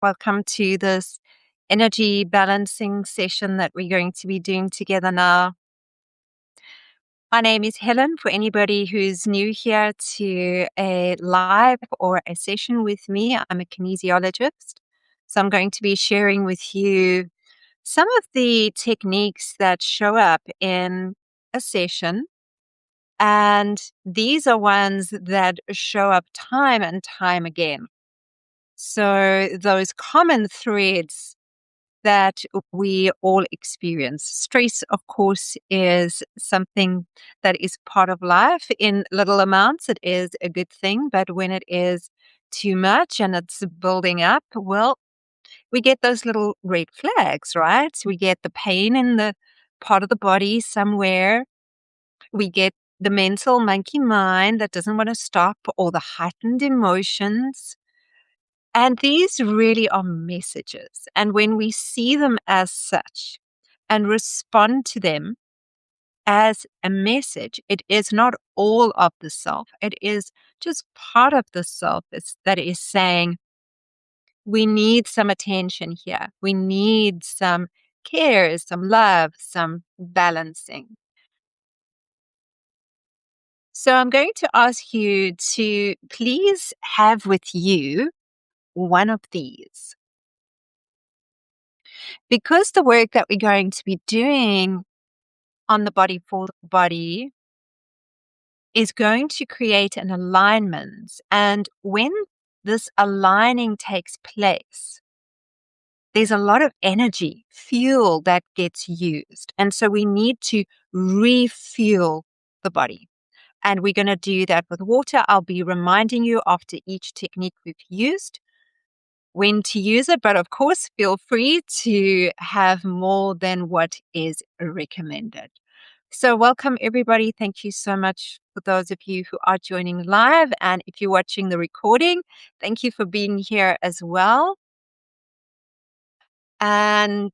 Welcome to this energy balancing session that we're going to be doing together now. My name is Helen. For anybody who's new here to a live or a session with me, I'm a kinesiologist. So I'm going to be sharing with you some of the techniques that show up in a session. And these are ones that show up time and time again. So those common threads that we all experience. Stress, of course, is something that is part of life. In little amounts, it is a good thing. But when it is too much and it's building up, well, we get those little red flags, right? We get the pain in the part of the body somewhere. We get the mental monkey mind that doesn't want to stop, or the heightened emotions. And these really are messages. And when we see them as such and respond to them as a message, it is not all of the self. It is just part of the self that is saying, we need some attention here. We need some care, some love, some balancing. So I'm going to ask you to please have with you one of these. Because the work that we're going to be doing on the body for the body is going to create an alignment. And when this aligning takes place, there's a lot of energy, fuel that gets used. And so we need to refuel the body. And we're going to do that with water. I'll be reminding you after each technique we've used when to use it. But of course, feel free to have more than what is recommended. So welcome, everybody. Thank you so much for those of you who are joining live. And if you're watching the recording, thank you for being here as well. And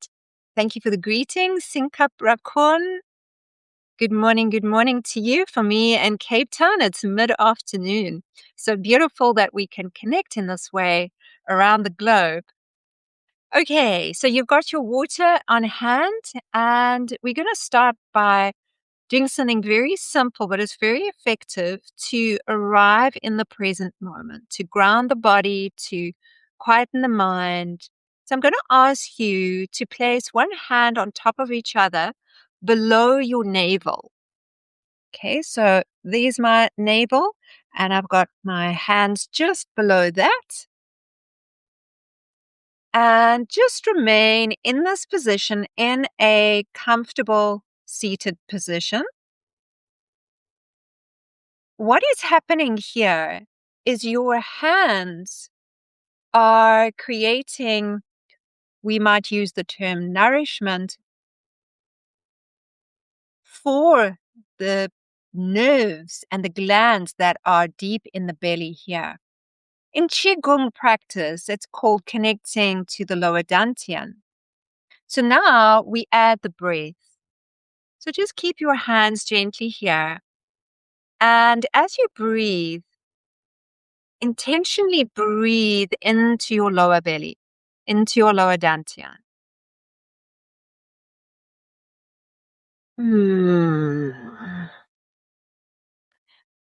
thank you for the greetings, Sinkap Rakun. Good morning to you. For me in Cape Town, it's mid-afternoon. So beautiful that we can connect in this way around the globe. Okay, so you've got your water on hand, and we're going to start by doing something very simple, but it's very effective to arrive in the present moment, to ground the body, to quieten the mind. So I'm going to ask you to place one hand on top of each other below your navel. Okay, so there's my navel, and I've got my hands just below that. And just remain in this position in a comfortable seated position. What is happening here is your hands are creating, we might use the term nourishment, for the nerves and the glands that are deep in the belly here. In Qigong practice, it's called connecting to the lower dantian. So now we add the breath. So just keep your hands gently here. And as you breathe, intentionally breathe into your lower belly, into your lower dantian.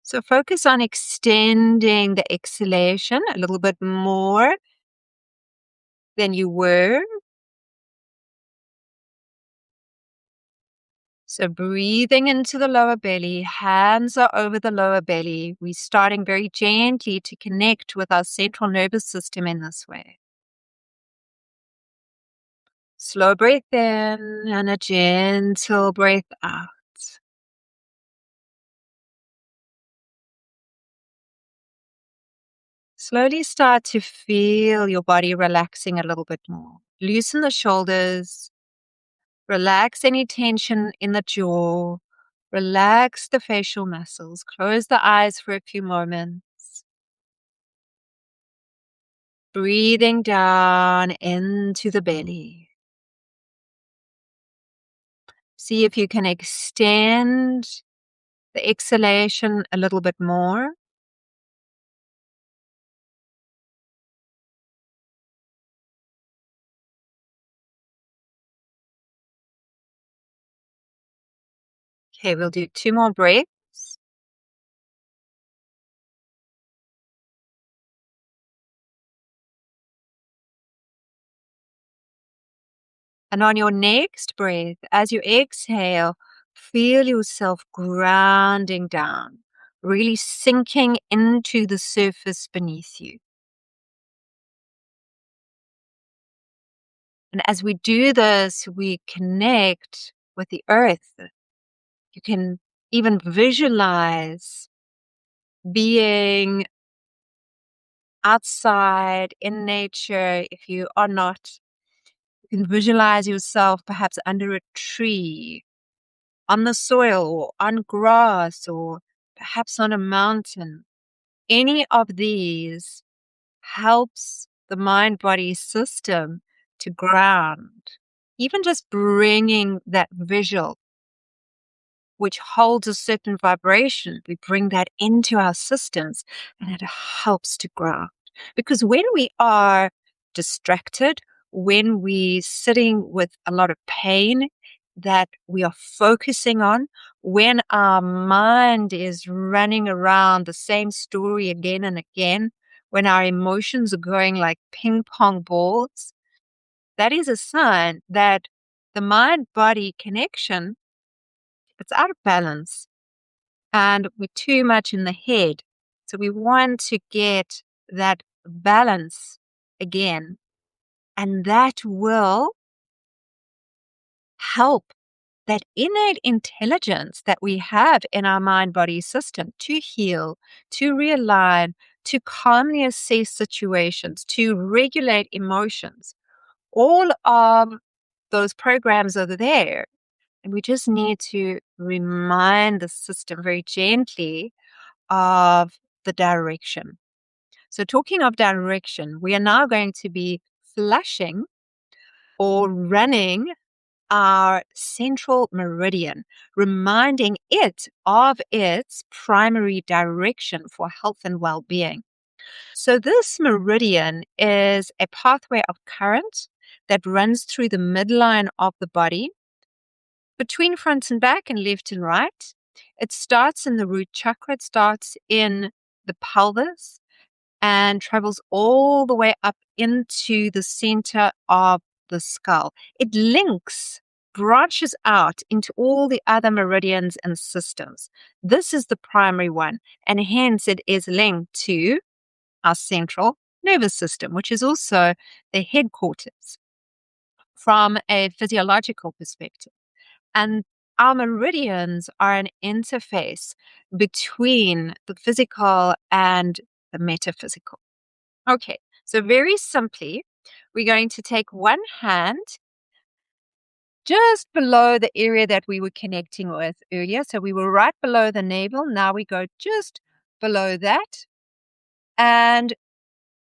So focus on extending the exhalation a little bit more than you were. So breathing into the lower belly, hands are over the lower belly. We're starting very gently to connect with our central nervous system in this way. Slow breath in and a gentle breath out. Slowly start to feel your body relaxing a little bit more. Loosen the shoulders. Relax any tension in the jaw. Relax the facial muscles. Close the eyes for a few moments. Breathing down into the belly. See if you can extend the exhalation a little bit more. Okay, we'll do 2 more breaths. And on your next breath, as you exhale, feel yourself grounding down, really sinking into the surface beneath you. And as we do this, we connect with the earth. You can even visualize being outside in nature. If you are not, you can visualize yourself perhaps under a tree, on the soil, or on grass, or perhaps on a mountain. Any of these helps the mind body system to ground. Even just bringing that visual, which holds a certain vibration, we bring that into our systems and it helps to ground. Because when we are distracted, when we're sitting with a lot of pain that we are focusing on, when our mind is running around the same story again and again, when our emotions are going like ping pong balls, that is a sign that the mind body connection, it's out of balance and we're too much in the head. So we want to get that balance again. And that will help that innate intelligence that we have in our mind body system to heal, to realign, to calmly assess situations, to regulate emotions. All of those programs are there. And we just need to remind the system very gently of the direction. So, talking of direction, we are now going to be flushing or running our central meridian, reminding it of its primary direction for health and well being. So, this meridian is a pathway of current that runs through the midline of the body between front and back and left and right. It starts in the root chakra, it starts in the pelvis and travels all the way up into the center of the skull. It links, branches out into all the other meridians and systems. This is the primary one, and hence it is linked to our central nervous system, which is also the headquarters from a physiological perspective. And our meridians are an interface between the physical and the metaphysical. Okay, so very simply, we're going to take one hand just below the area that we were connecting with earlier. So we were right below the navel. Now we go just below that. And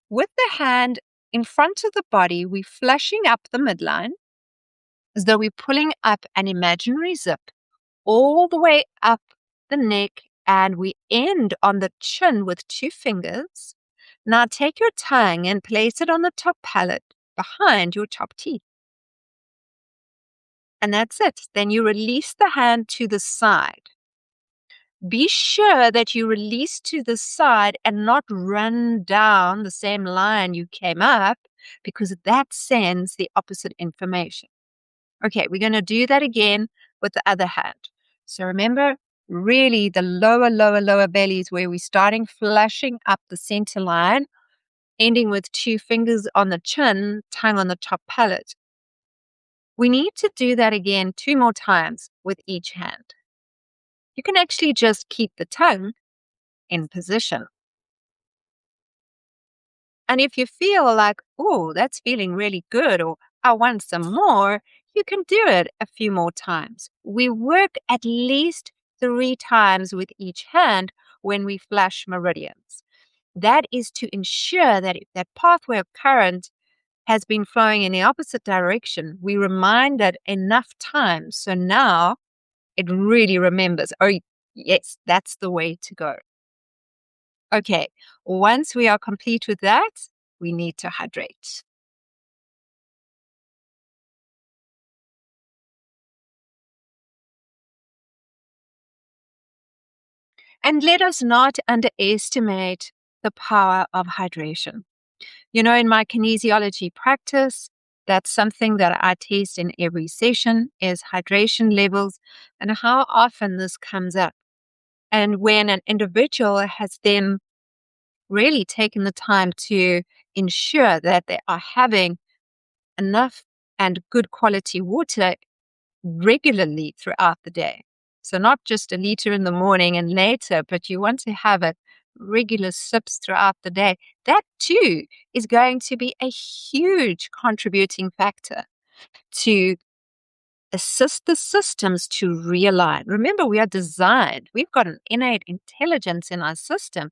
with the hand in front of the body, we're flashing up the midline as though we're pulling up an imaginary zip all the way up the neck, and we end on the chin with 2 fingers. Now take your tongue and place it on the top palate behind your top teeth. And that's it. Then you release the hand to the side. Be sure that you release to the side and not run down the same line you came up, because that sends the opposite information. Okay, we're going to do that again with the other hand. So remember, really the lower belly is where we're starting, flashing up the center line, ending with 2 fingers on the chin, tongue on the top palate. We need to do that again 2 more times with each hand. You can actually just keep the tongue in position. And if you feel like, oh, that's feeling really good, or I want some more, you can do it a few more times. We work at least 3 times with each hand when we flash meridians. That is to ensure that if that pathway of current has been flowing in the opposite direction, we remind it enough times. So now it really remembers, oh, yes, that's the way to go. Okay, once we are complete with that, we need to hydrate. And let us not underestimate the power of hydration. In my kinesiology practice, that's something that I test in every session is hydration levels and how often this comes up. And when an individual has then really taken the time to ensure that they are having enough and good quality water regularly throughout the day. So not just a liter in the morning and later, but you want to have it regular sips throughout the day. That too is going to be a huge contributing factor to assist the systems to realign. Remember, we are designed, we've got an innate intelligence in our system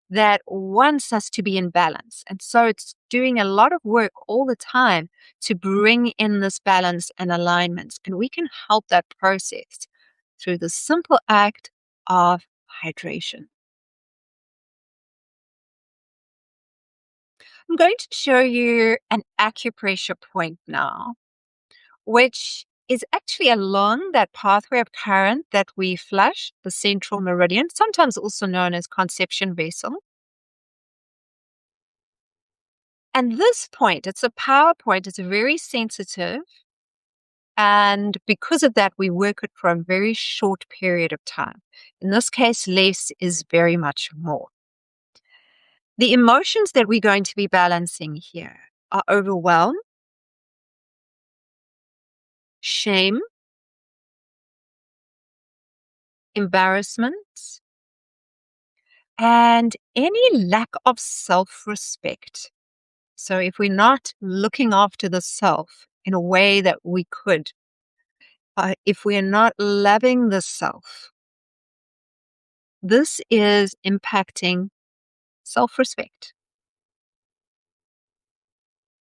that wants us to be in balance. And so it's doing a lot of work all the time to bring in this balance and alignment. And we can help that process through the simple act of hydration. I'm going to show you an acupressure point now, which is actually along that pathway of current that we flush, the central meridian, sometimes also known as conception vessel. And this point, it's a power point, it's very sensitive. And because of that, we work it for a very short period of time. In this case, less is very much more. The emotions that we're going to be balancing here are overwhelm, shame, embarrassment, and any lack of self-respect. So if we're not looking after the self in a way that we could, if we're not loving the self, this is impacting self-respect.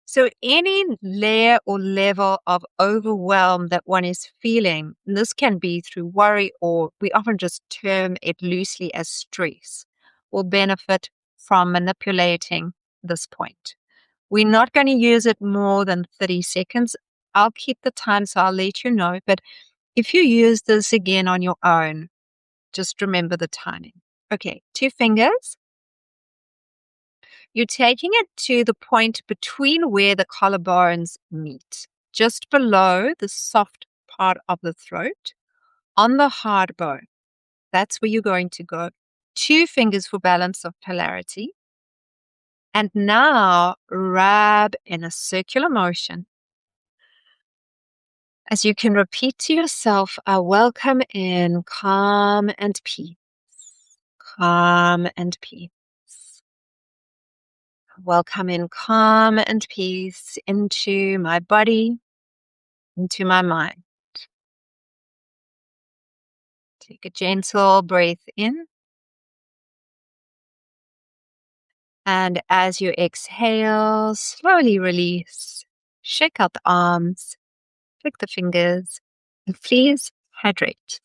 So any layer or level of overwhelm that one is feeling, and this can be through worry, or we often just term it loosely as stress, will benefit from manipulating this point. We're not going to use it more than 30 seconds. I'll keep the time, so I'll let you know. But if you use this again on your own, just remember the timing. Okay, 2 fingers. You're taking it to the point between where the collarbones meet, just below the soft part of the throat, on the hard bone. That's where you're going to go. 2 fingers for balance of polarity. And now rub in a circular motion. As you can repeat to yourself, I welcome in calm and peace. Calm and peace. Welcome in calm and peace into my body, into my mind. Take a gentle breath in. And as you exhale, slowly release. Shake out the arms, flick the fingers, and please hydrate.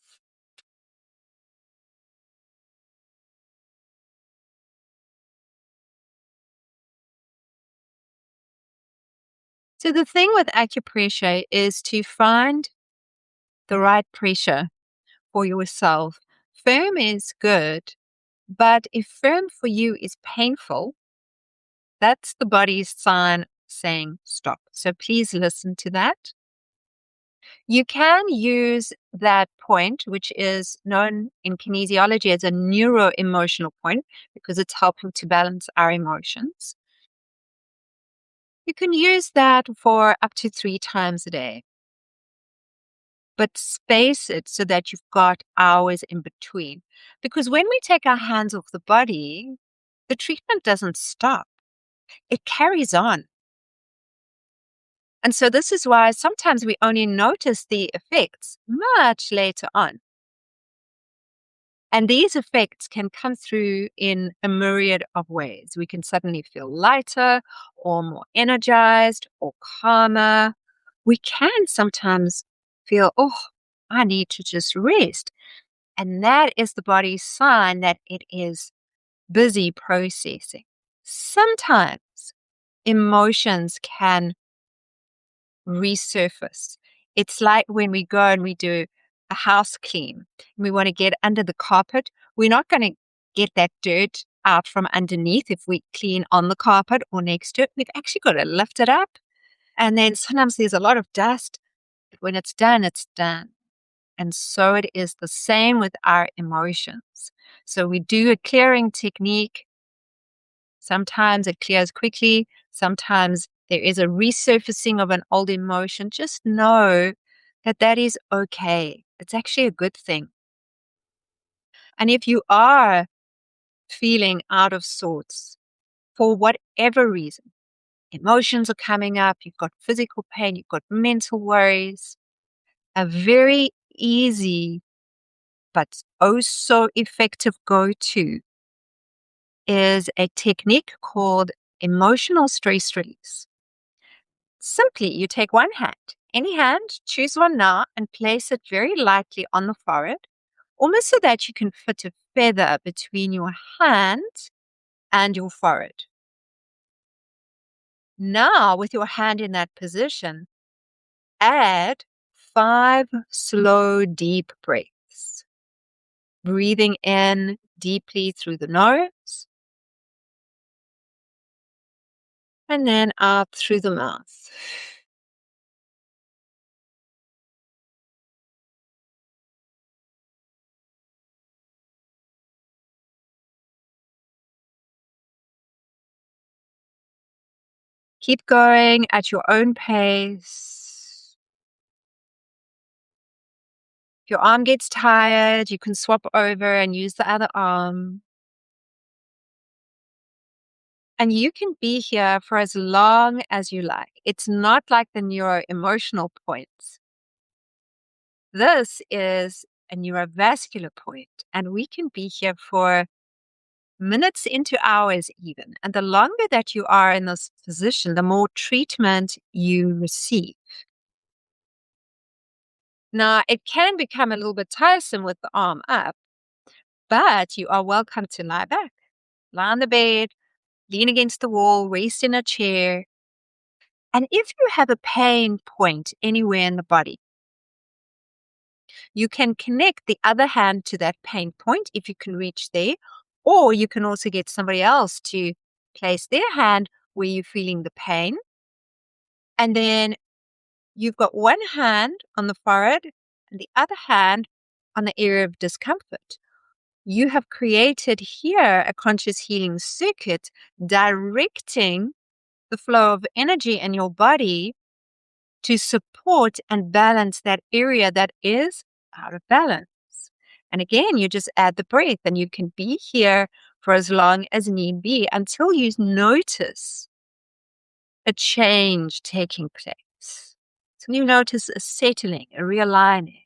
So the thing with acupressure is to find the right pressure for yourself. Firm is good, but if firm for you is painful, that's the body's sign saying stop. So please listen to that. You can use that point, which is known in kinesiology as a neuro-emotional point, because it's helping to balance our emotions. You can use that for up to 3 times a day, but space it so that you've got hours in between. Because when we take our hands off the body, the treatment doesn't stop. It carries on. And so this is why sometimes we only notice the effects much later on. And these effects can come through in a myriad of ways. We can suddenly feel lighter or more energized or calmer. We can sometimes feel, oh, I need to just rest. And that is the body's sign that it is busy processing. Sometimes emotions can resurface. It's like when we go and we do a house clean. We want to get under the carpet. We're not going to get that dirt out from underneath if we clean on the carpet or next to it. We've actually got to lift it up. And then sometimes there's a lot of dust. But when it's done, it's done. And so it is the same with our emotions. So we do a clearing technique. Sometimes it clears quickly. Sometimes there is a resurfacing of an old emotion. Just know that that is okay. It's actually a good thing. And if you are feeling out of sorts for whatever reason, emotions are coming up, you've got physical pain, you've got mental worries, a very easy but oh so effective go-to is a technique called emotional stress release. Simply, you take one hand, any hand, choose one now, and place it very lightly on the forehead, almost so that you can fit a feather between your hand and your forehead. Now, with your hand in that position, add 5 slow, deep breaths. Breathing in deeply through the nose and then out through the mouth. Keep going at your own pace. If your arm gets tired, you can swap over and use the other arm. And you can be here for as long as you like. It's not like the neuro-emotional points. This is a neurovascular point, and we can be here for minutes into hours even. And the longer that you are in this position, the more treatment you receive. Now, it can become a little bit tiresome with the arm up, but you are welcome to lie back, lie on the bed, lean against the wall, rest in a chair. And if you have a pain point anywhere in the body, you can connect the other hand to that pain point if you can reach there, or you can also get somebody else to place their hand where you're feeling the pain. And then you've got one hand on the forehead and the other hand on the area of discomfort. You have created here a conscious healing circuit directing the flow of energy in your body to support and balance that area that is out of balance. And again, you just add the breath and you can be here for as long as need be until you notice a change taking place. So you notice a settling, a realigning.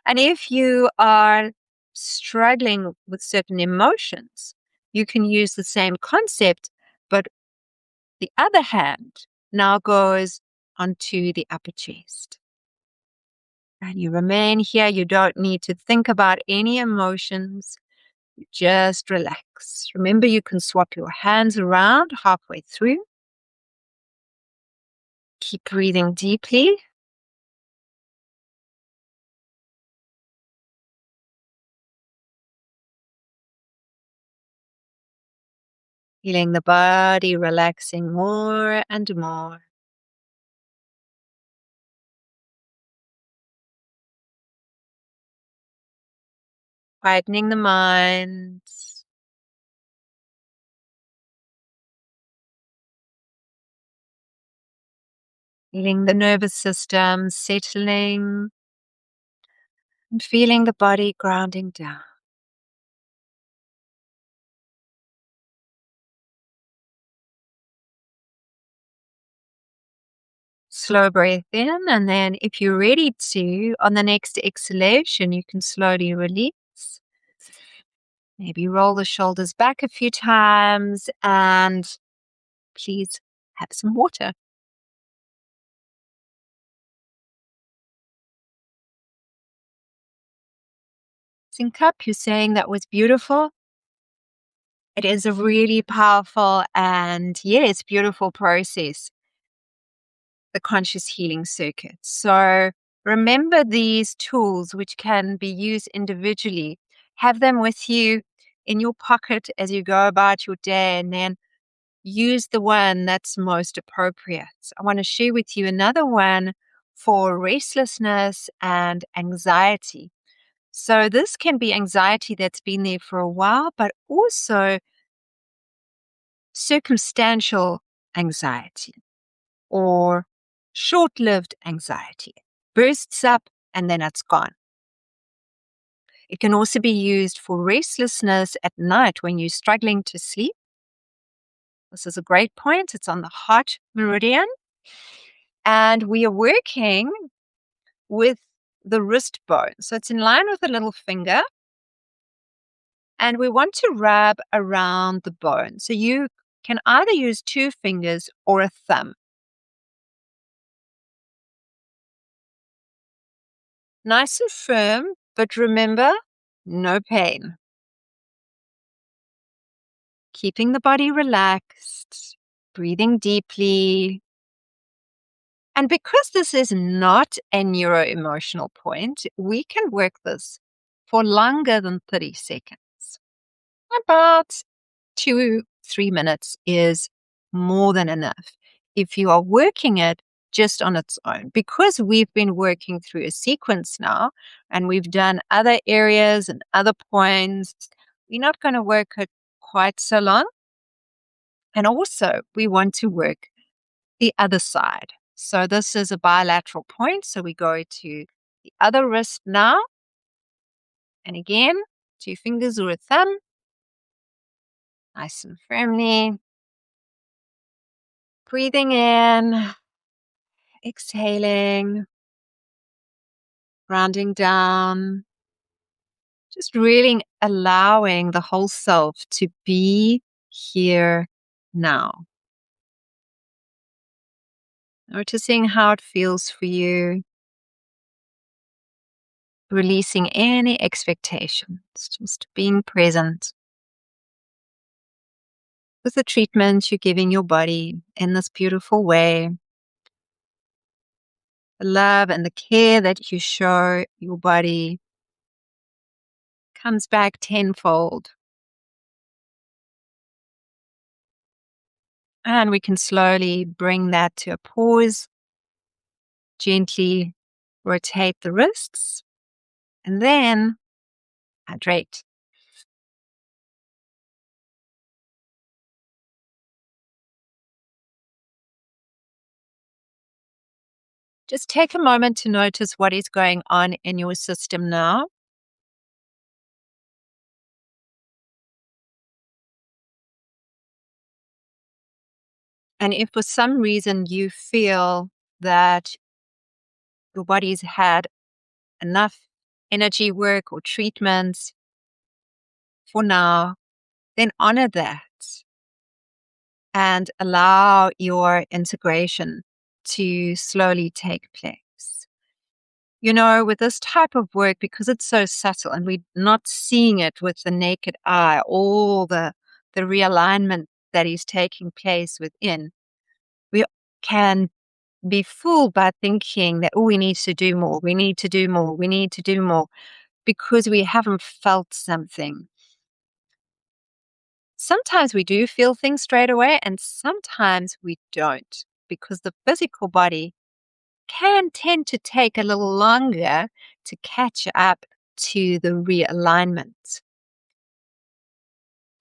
And if you are struggling with certain emotions, you can use the same concept, but the other hand now goes onto the upper chest. And you remain here. You don't need to think about any emotions. You just relax. Remember, you can swap your hands around halfway through. Keep breathing deeply. Feeling the body relaxing more and more. Quietening the mind. Feeling the nervous system settling. And feeling the body grounding down. Slow breath in, and then if you're ready to, on the next exhalation, you can slowly release. Maybe roll the shoulders back a few times and please have some water. Sync up, you're saying that was beautiful. It is a really powerful and yes, beautiful process, the conscious healing circuit. So Remember these tools, which can be used individually. Have them with you in your pocket as you go about your day, and then use the one that's most appropriate. I want to share with you another one for restlessness and anxiety. So this can be anxiety that's been there for a while, but also circumstantial anxiety or short-lived anxiety. Bursts up and then it's gone. It can also be used for restlessness at night when you're struggling to sleep. This is a great point. It's on the heart meridian. And we are working with the wrist bone. So it's in line with the little finger. And we want to rub around the bone. So you can either use 2 fingers or a thumb. Nice and firm, but remember, no pain. Keeping the body relaxed, breathing deeply. And because this is not a neuro-emotional point, we can work this for longer than 30 seconds. About 2-3 minutes is more than enough if you are working it just on its own. Because we've been working through a sequence now and we've done other areas and other points, we're not going to work it quite so long. And also, we want to work the other side. So this is a bilateral point. So we go to the other wrist now. And again, 2 fingers or a thumb. Nice and firmly. Breathing in, exhaling, grounding down. Just really allowing the whole self to be here now. Noticing how it feels for you. Releasing any expectations, just being present with the treatment you're giving your body in this beautiful way. The love and the care that you show your body comes back tenfold. And we can slowly bring that to a pause. Gently rotate the wrists and then hydrate. Just take a moment to notice what is going on in your system now. And if for some reason you feel that your body's had enough energy work or treatments for now, then honor that and allow your integration to slowly take place. You know, with this type of work, because it's so subtle and we're not seeing it with the naked eye, all the realignment that is taking place within, we can be fooled by thinking that, oh, we need to do more, we need to do more, we need to do more, because we haven't felt something. Sometimes we do feel things straight away, and sometimes we don't, because the physical body can tend to take a little longer to catch up to the realignment.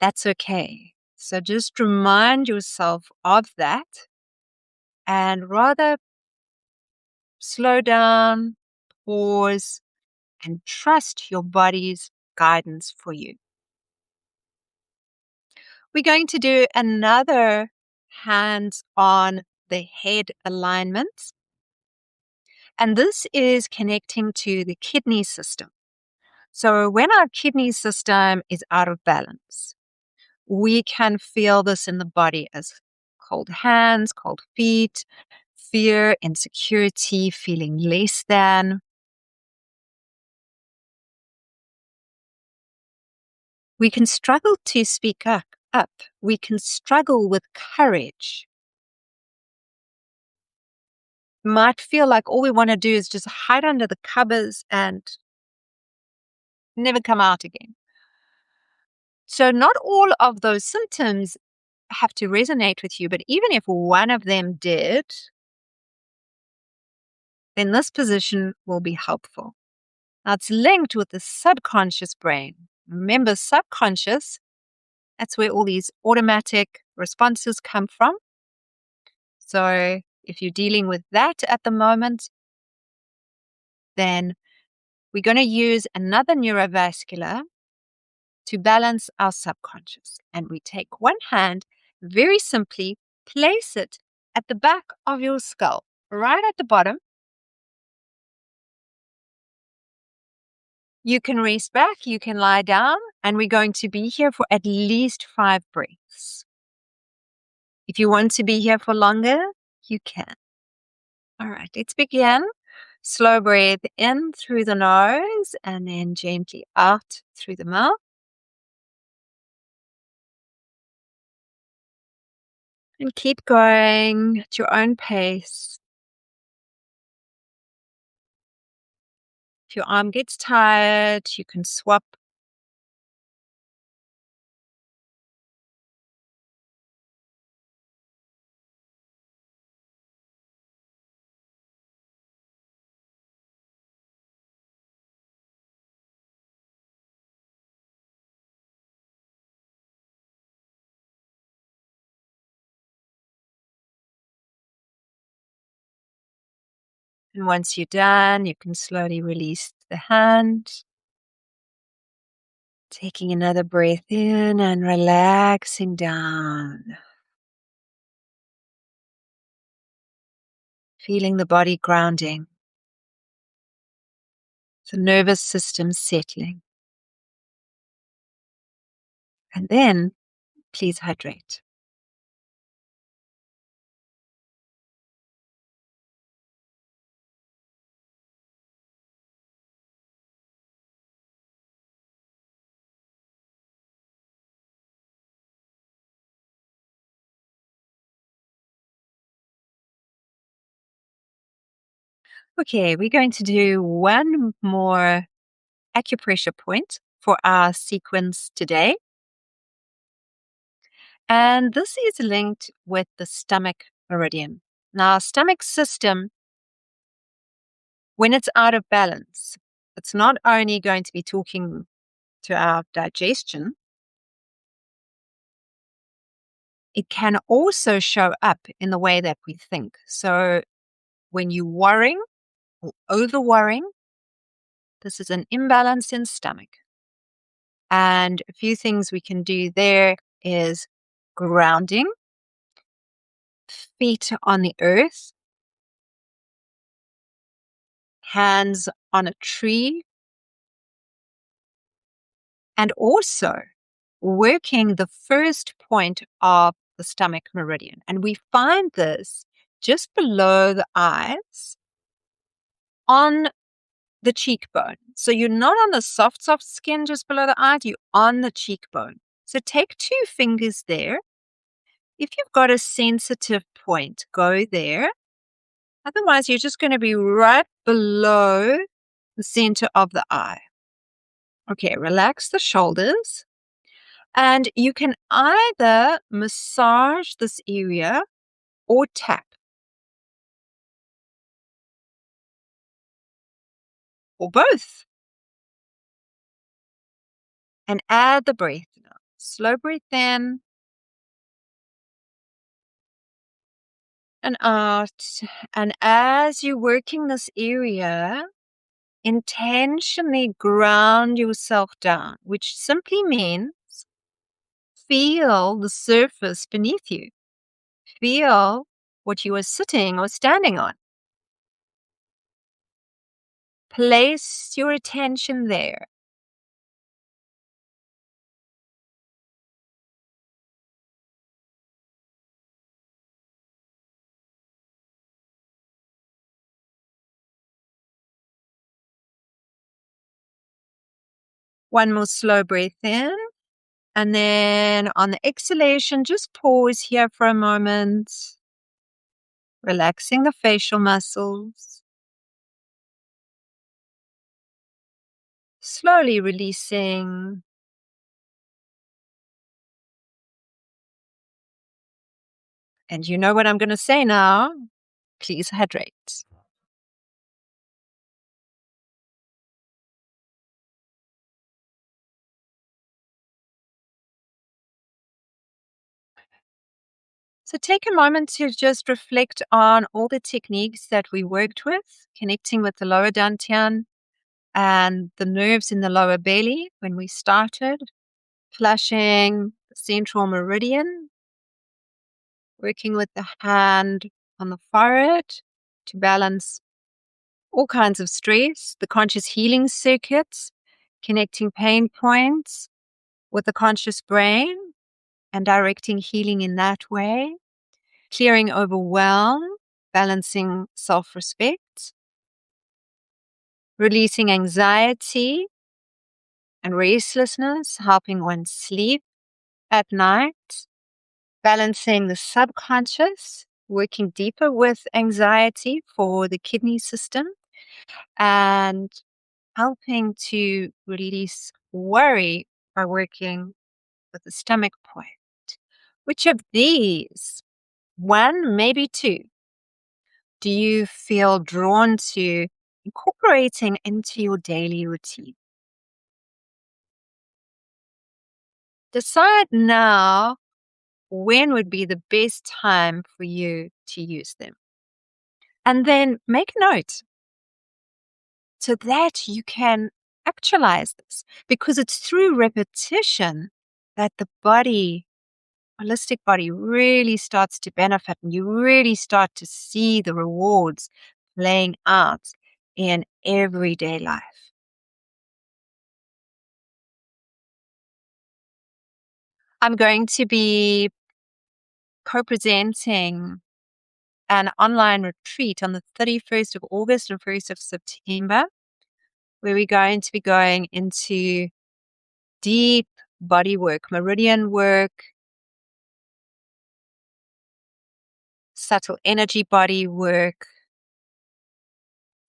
That's okay. So just remind yourself of that and rather slow down, pause, and trust your body's guidance for you. We're going to do another hands on the head alignment. And this is connecting to the kidney system. So when our kidney system is out of balance, we can feel this in the body as cold hands, cold feet, fear, insecurity, feeling less than. We can struggle to speak up. We can struggle with courage. might feel like all we want to do is just hide under the covers and never come out again. So not all of those symptoms have to resonate with you, but even if one of them did, then this position will be helpful. Now it's linked with the subconscious brain. Remember, subconscious, that's where all these automatic responses come from. So if you're dealing with that at the moment, then we're going to use another neurovascular to balance our subconscious. And we take one hand, very simply place it at the back of your skull, right at the bottom. You can rest back, you can lie down, and we're going to be here for at least 5 breaths. If you want to be here for longer, you can. All right, let's begin. Slow breath in through the nose and then gently out through the mouth. And keep going at your own pace. If your arm gets tired, you can swap. And once you're done, you can slowly release the hand. Taking another breath in and relaxing down. Feeling the body grounding. The nervous system settling. And then, please hydrate. Okay, we're going to do one more acupressure point for our sequence today. And this is linked with the stomach meridian. Now, stomach system, when it's out of balance, it's not only going to be talking to our digestion, it can also show up in the way that we think. So when you're worrying or over worrying, this is an imbalance in stomach. And a few things we can do there is grounding, feet on the earth, hands on a tree, and also working the first point of the stomach meridian. And we find this just below the eyes on the cheekbone. So you're not on the soft skin just below the eyes, you're on the cheekbone. So take 2 fingers there. If you've got a sensitive point, go there. Otherwise, you're just going to be right below the center of the eye. Okay, relax the shoulders. And you can either massage this area or tap, or both. And add the breath now. Slow breath in and out. And as you're working this area, intentionally ground yourself down, which simply means feel the surface beneath you. Feel what you are sitting or standing on. Place your attention there. One more slow breath in. And then on the exhalation, just pause here for a moment. relaxing the facial muscles, slowly releasing. And you know what I'm going to say now. Please hydrate. So take a moment to just reflect on all the techniques that we worked with, connecting with the lower dantian and the nerves in the lower belly when we started, flushing the central meridian, working with the hand on the forehead to balance all kinds of stress, the conscious healing circuits, connecting pain points with the conscious brain and directing healing in that way, clearing overwhelm, balancing self respect, releasing anxiety and restlessness, helping one sleep at night, balancing the subconscious, working deeper with anxiety for the kidney system, and helping to release worry by working with the stomach point. Which of these, one, maybe two, do you feel drawn to incorporating into your daily routine? Decide now when would be the best time for you to use them. And then make a note so that you can actualize this, because it's through repetition that the body, holistic body, really starts to benefit and you really start to see the rewards playing out in everyday life. I'm going to be co-presenting an online retreat on the 31st of August and 1st of September, where we're going to be going into deep body work, meridian work, subtle energy body work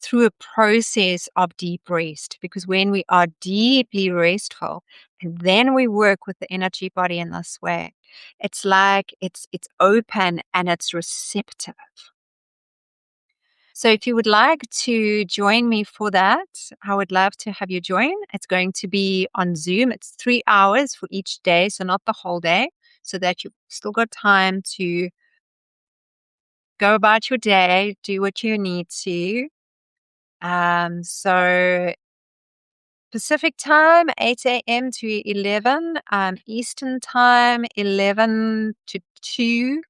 through a process of deep rest. Because when we are deeply restful and then we work with the energy body in this way, it's like it's open and it's receptive. So if you would like to join me for that, I would love to have you join. It's going to be on Zoom. It's 3 hours for each day, so not the whole day, so that you've still got time to go about your day, do what you need to. So Pacific time, 8 a.m. to 11, Eastern time, 11 to 2.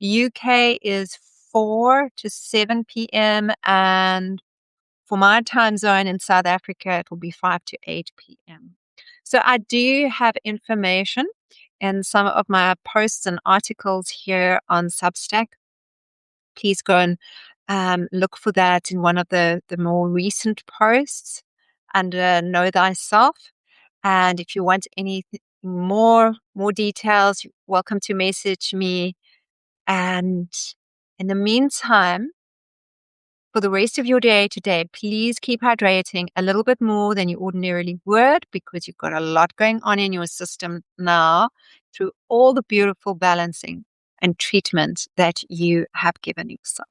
UK is 4 to 7 p.m. and for my time zone in South Africa, it will be 5 to 8 p.m. So I do have information in some of my posts and articles here on Substack. Please go and look for that in one of the more recent posts under Know Thyself. And if you want any more details, you're welcome to message me. And in the meantime, for the rest of your day today, please keep hydrating a little bit more than you ordinarily would, because you've got a lot going on in your system now through all the beautiful balancing and treatment that you have given yourself.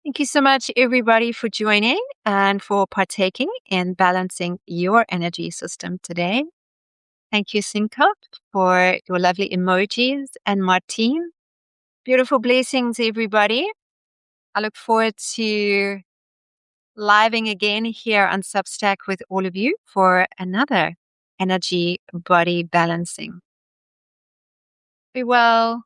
Thank you so much, everybody, for joining and for partaking in balancing your energy system today. Thank you, Sinka, for your lovely emojis and Martine. Beautiful blessings, everybody. I look forward to living again here on Substack with all of you for another energy body balancing. Be well.